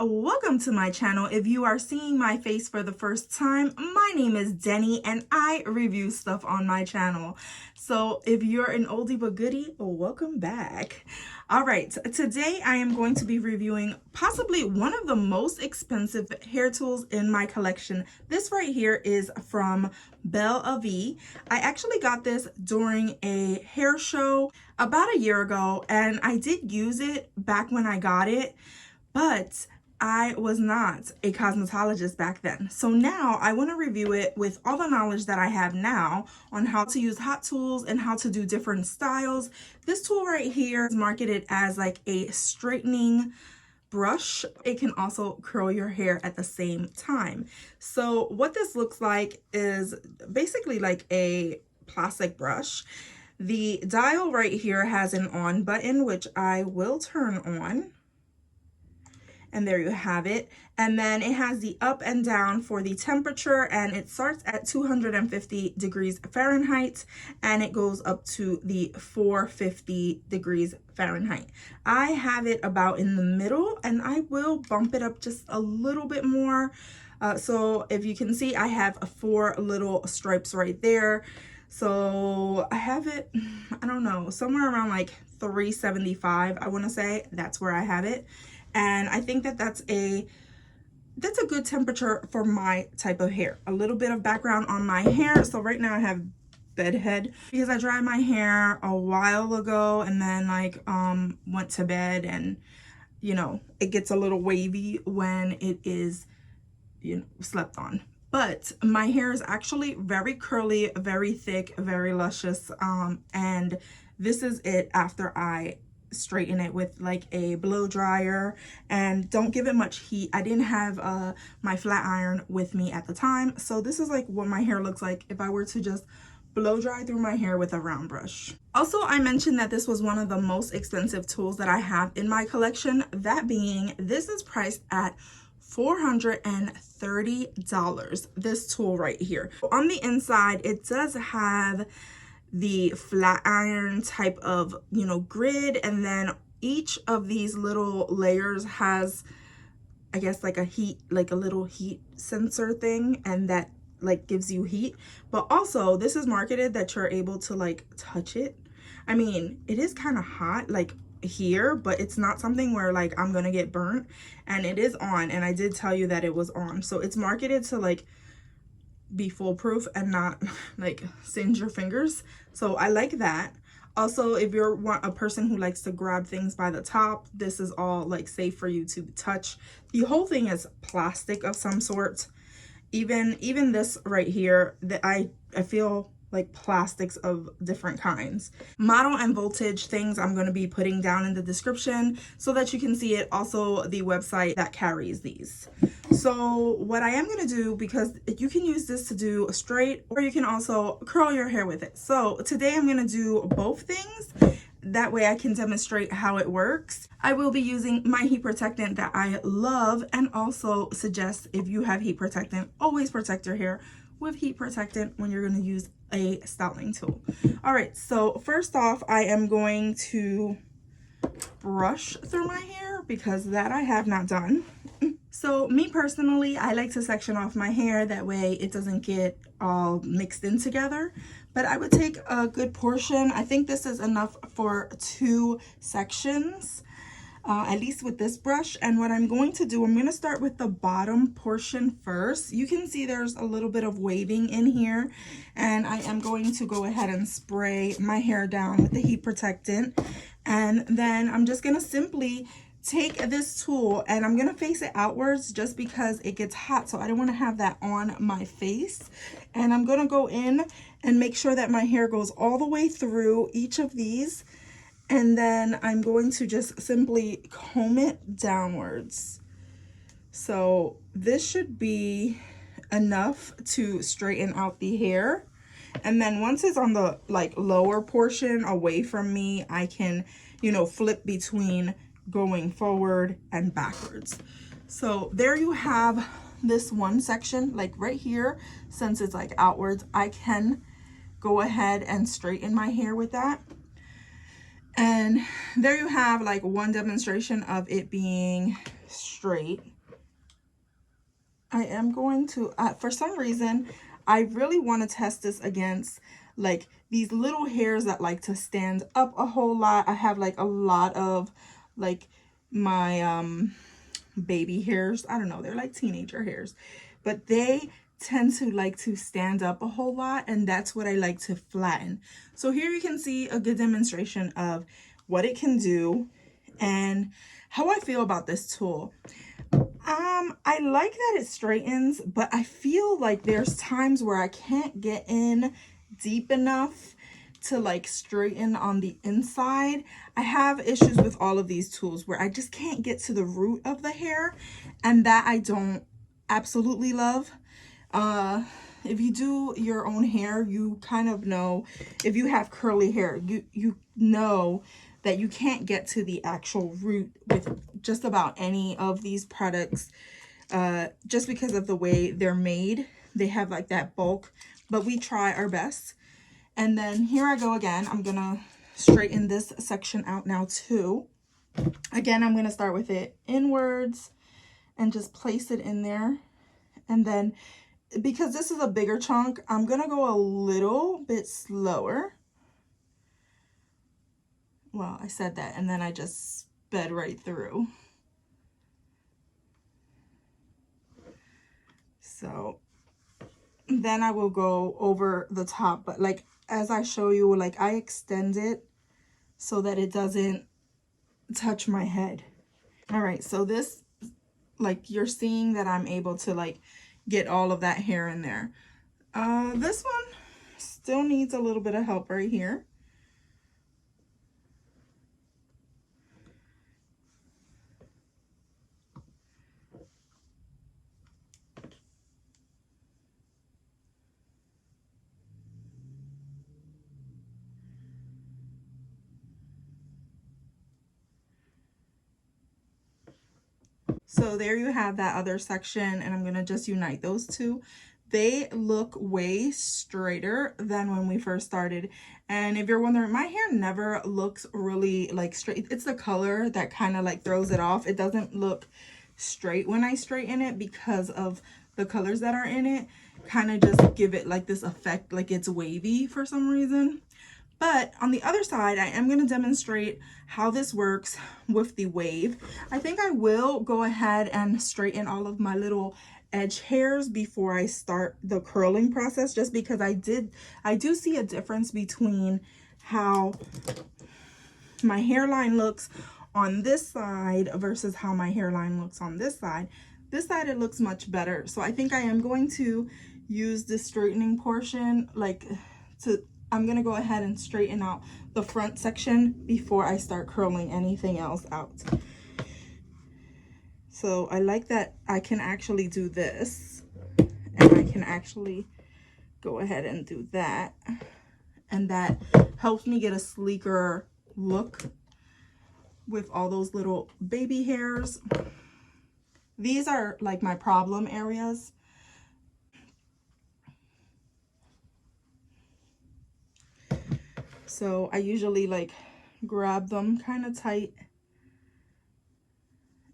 welcome to my channel. If you are seeing my face for the first time, my name is Deni and I review stuff on my channel. So if you're an oldie but goodie, welcome back. All right, today I am going to be reviewing possibly one of the most expensive hair tools in my collection. This right here is from Belle. I actually got this during a hair show about a year ago, and I did use it back when I got it, but I was not a cosmetologist back then. So now I want to review it with all the knowledge that I have now on how to use hot tools and how to do different styles. This tool right here is marketed as like a straightening brush. It can also curl your hair at the same time. So what this looks like is basically like a plastic brush. The dial right here has an on button, which I will turn on. And there you have it. And then it has the up and down for the temperature, and it starts at 250 degrees Fahrenheit and it goes up to the 450 degrees Fahrenheit. I have it about in the middle, and I will bump it up just a little bit more. So if you can see, I have 4 little stripes right there. So I have it, I don't know, somewhere around like 375, I want to say. That's where I have it. And I think that that's a good temperature for my type of hair. A little bit of background on my hair. So right now I have bedhead because I dried my hair a while ago and then like went to bed, and you know, it gets a little wavy when it is, you know, slept on. But my hair is actually very curly, very thick, very luscious, and this is it after I straighten it with like a blow dryer. And don't give it much heat. I didn't have my flat iron with me at the time, so this is like what my hair looks like if I were to just blow dry through my hair with a round brush. Also, I mentioned that this was one of the most expensive tools that I have in my collection. That being, this is priced at $430, this tool right here. On the inside, it does have the flat iron type of, you know, grid, and then each of these little layers has, I guess, like a heat, like a little heat sensor thing, and that like gives you heat. But also this is marketed that you're able to like touch it. I mean, it is kind of hot like here, but it's not something where like I'm gonna get burnt. And it is on, and I did tell you that it was on, so it's marketed to like be foolproof and not like singe your fingers. So I like that. Also, if you're a person who likes to grab things by the top, this is all like safe for you to touch. The whole thing is plastic of some sort. Even this right here, that I feel like plastics of different kinds. Model and voltage things I'm going to be putting down in the description so that you can see it. Also the website that carries these. So what I am going to do, because you can use this to do a straight, or you can also curl your hair with it. So today I'm going to do both things. That way I can demonstrate how it works. I will be using my heat protectant that I love, and also suggest if you have heat protectant, always protect your hair with heat protectant when you're going to use a styling tool. All right, so first off, I am going to brush through my hair because that I have not done. So me personally, I like to section off my hair, that way it doesn't get all mixed in together. But I would take a good portion. I think this is enough for 2 sections, at least with this brush. And what I'm going to do, I'm going to start with the bottom portion first. You can see there's a little bit of waving in here, and I am going to go ahead and spray my hair down with the heat protectant. And then I'm just going to simply take this tool, and I'm going to face it outwards just because it gets hot, so I don't want to have that on my face. And I'm going to go in and make sure that my hair goes all the way through each of these. And then I'm going to just simply comb it downwards. So this should be enough to straighten out the hair. And then once it's on the like lower portion away from me, I can, you know, flip between going forward and backwards. So there you have this one section, like right here. Since it's like outwards, I can go ahead and straighten my hair with that. And there you have like one demonstration of it being straight, I am going to, for some reason, I really want to test this against like these little hairs that like to stand up a whole lot. I have like a lot of like my baby hairs. I don't know, they're like teenager hairs, but they tend to like to stand up a whole lot, and that's what I like to flatten. So here you can see a good demonstration of what it can do and how I feel about this tool. I like that it straightens, but I feel like there's times where I can't get in deep enough to like straighten on the inside. I have issues with all of these tools where I just can't get to the root of the hair, and that I don't absolutely love. If you do your own hair, you kind of know, if you have curly hair, you know that you can't get to the actual root with just about any of these products, just because of the way they're made. They have like that bulk, but we try our best. And then here I go again. I'm gonna straighten this section out now too. Again, I'm gonna start with it inwards and just place it in there. And then because this is a bigger chunk, I'm gonna go a little bit slower. Well, I said that and then I just sped right through. So then I will go over the top, but like as I show you, like I extend it so that it doesn't touch my head. All right, so this, like you're seeing that I'm able to like get all of that hair in there. This one still needs a little bit of help right here. So there you have that other section, and I'm gonna just unite those two. They look way straighter than when we first started. And if you're wondering, my hair never looks really like straight. It's the color that kind of like throws it off. It doesn't look straight when I straighten it because of the colors that are in it. Kind of just give it like this effect like it's wavy for some reason. But on the other side, I am going to demonstrate how this works with the wave. I think I will go ahead and straighten all of my little edge hairs before I start the curling process, just because I do see a difference between how my hairline looks on this side versus how my hairline looks on this side. This side, it looks much better. So I think I am going to use this straightening portion I'm gonna go ahead and straighten out the front section before I start curling anything else out. So I like that I can actually do this, and I can actually go ahead and do that. And that helps me get a sleeker look with all those little baby hairs. These are like my problem areas. So I usually like grab them kind of tight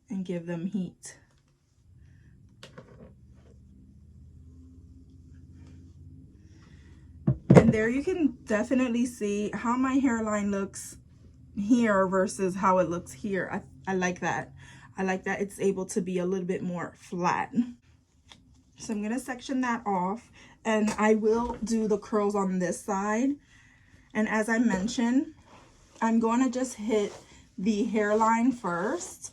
and give them heat. And there you can definitely see how my hairline looks here versus how it looks here. I like that. I like that it's able to be a little bit more flat. So I'm gonna section that off, and I will do the curls on this side. And as I mentioned, I'm going to just hit the hairline first.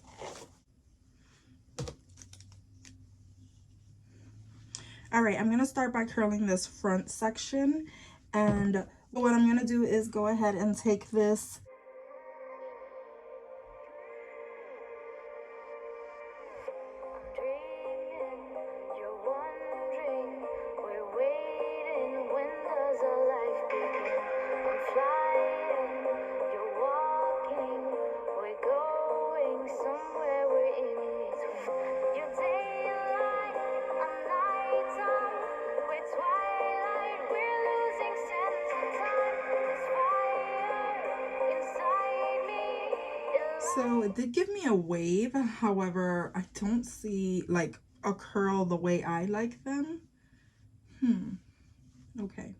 All right, I'm going to start by curling this front section. And what I'm going to do is go ahead and take this So it did give me a wave. However, I don't see like a curl the way I like them. Okay.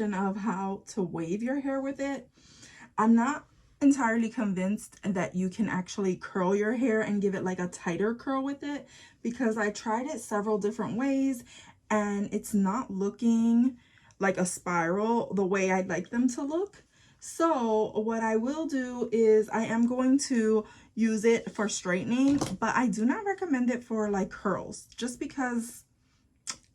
Of how to wave your hair with it. I'm not entirely convinced that you can actually curl your hair and give it like a tighter curl with it, because I tried it several different ways and it's not looking like a spiral the way I'd like them to look. So what I will do is I am going to use it for straightening, but I do not recommend it for like curls, just because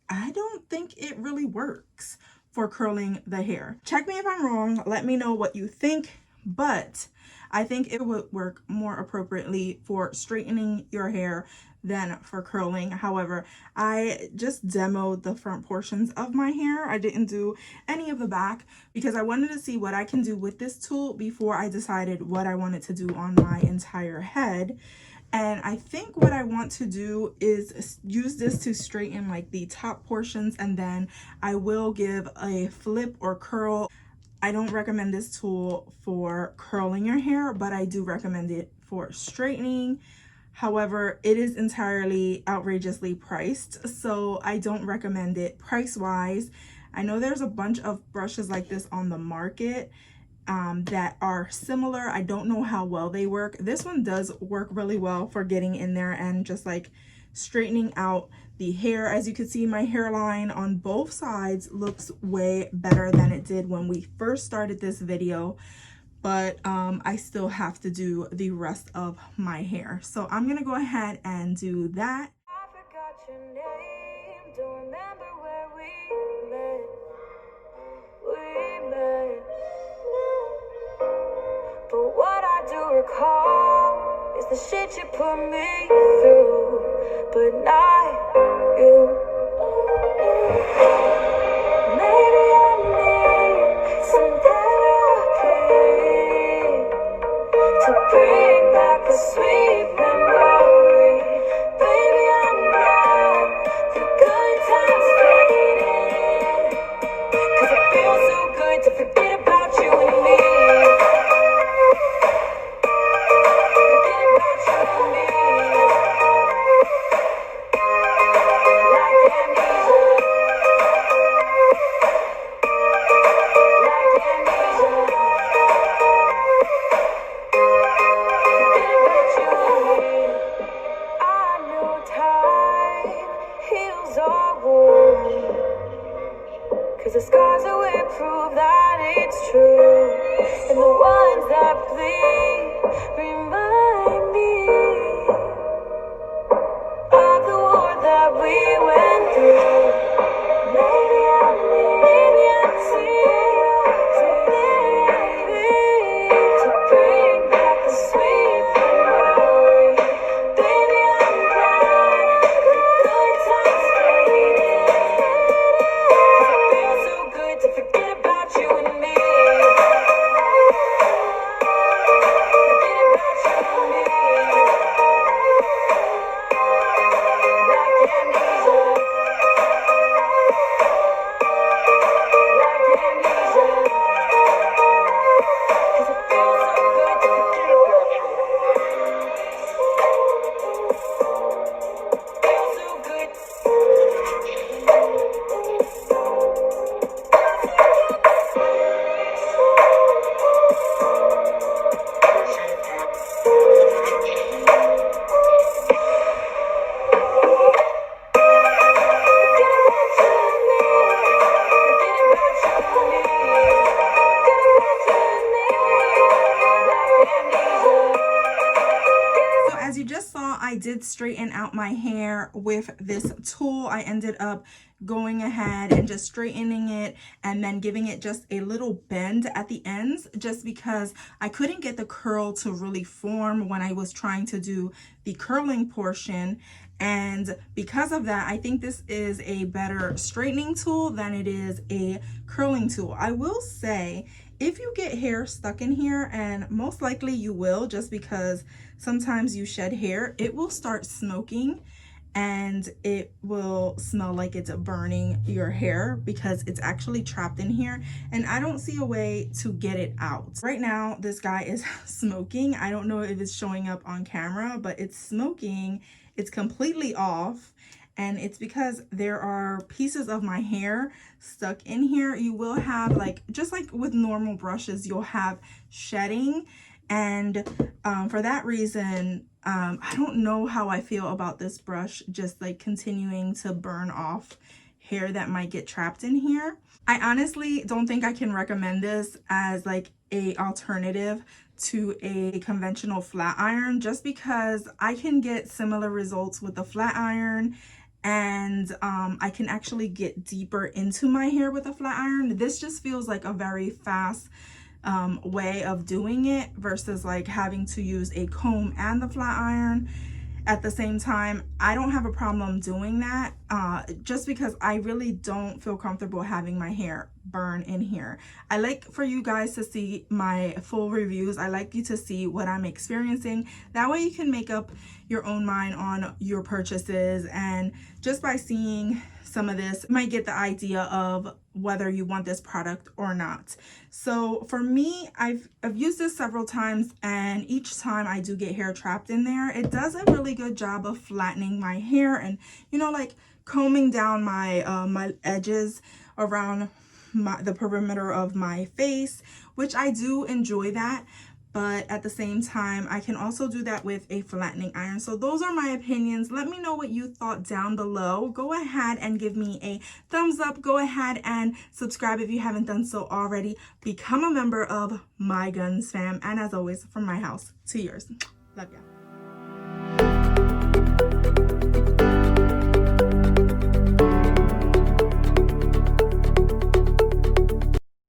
I don't think it really works for curling the hair. Check me if I'm wrong, let me know what you think, but I think it would work more appropriately for straightening your hair than for curling. However, I just demoed the front portions of my hair. I didn't do any of the back because I wanted to see what I can do with this tool before I decided what I wanted to do on my entire head. And I think what I want to do is use this to straighten like the top portions, and then I will give a flip or curl. I don't recommend this tool for curling your hair, but I do recommend it for straightening. However, it is entirely outrageously priced, so I don't recommend it price-wise. I know there's a bunch of brushes like this on the market that are similar. I don't know how well they work. This one does work really well for getting in there and just like straightening out the hair. As you can see, my hairline on both sides looks way better than it did when we first started this video, but I still have to do the rest of my hair. So I'm gonna go ahead and do that. I forgot your name, don't remember where we met. But what I do recall is the shit you put me through, but not you. Maybe I need some therapy to bring back the sweet memory. Baby, I'm glad the good times faded, 'cause it feels so good to forget about you and me. The scars that we prove that it's true, and the ones that bleed remind me of the war that we went through. Maybe I'm to bring back the sweet memory. Baby, I'm glad the good times faded. To forget about you and me. did straighten out my hair with this tool. I ended up going ahead and just straightening it and then giving it just a little bend at the ends, just because I couldn't get the curl to really form when I was trying to do the curling portion. And because of that, I think this is a better straightening tool than it is a curling tool. I will say, if you get hair stuck in here, and most likely you will, just because sometimes you shed hair, it will start smoking and it will smell like it's burning your hair because it's actually trapped in here, and I don't see a way to get it out. Right now, this guy is smoking. I don't know if it's showing up on camera, but it's smoking. It's completely off, and it's because there are pieces of my hair stuck in here. You will have, like, just like with normal brushes, you'll have shedding, and for that reason, I don't know how I feel about this brush just like continuing to burn off hair that might get trapped in here. I honestly don't think I can recommend this as like a alternative to a conventional flat iron, just because I can get similar results with the flat iron, and I can actually get deeper into my hair with a flat iron. This just feels like a very fast way of doing it versus like having to use a comb and the flat iron at the same time. I don't have a problem doing that just because I really don't feel comfortable having my hair burn in here. I like for you guys to see my full reviews. I like you to see what I'm experiencing. That way you can make up your own mind on your purchases, and just by seeing some of this, you might get the idea of whether you want this product or not. So for me, I've used this several times, and each time I do get hair trapped in there, it does a really good job of flattening my hair and, you know, like combing down my my edges around the perimeter of my face, which I do enjoy that. But at the same time, I can also do that with a flattening iron. So those are my opinions. Let me know what you thought down below. Go ahead and give me a thumbs up. Go ahead and subscribe if you haven't done so already. Become a member of my GonzFam. And as always, from my house to yours. Love ya.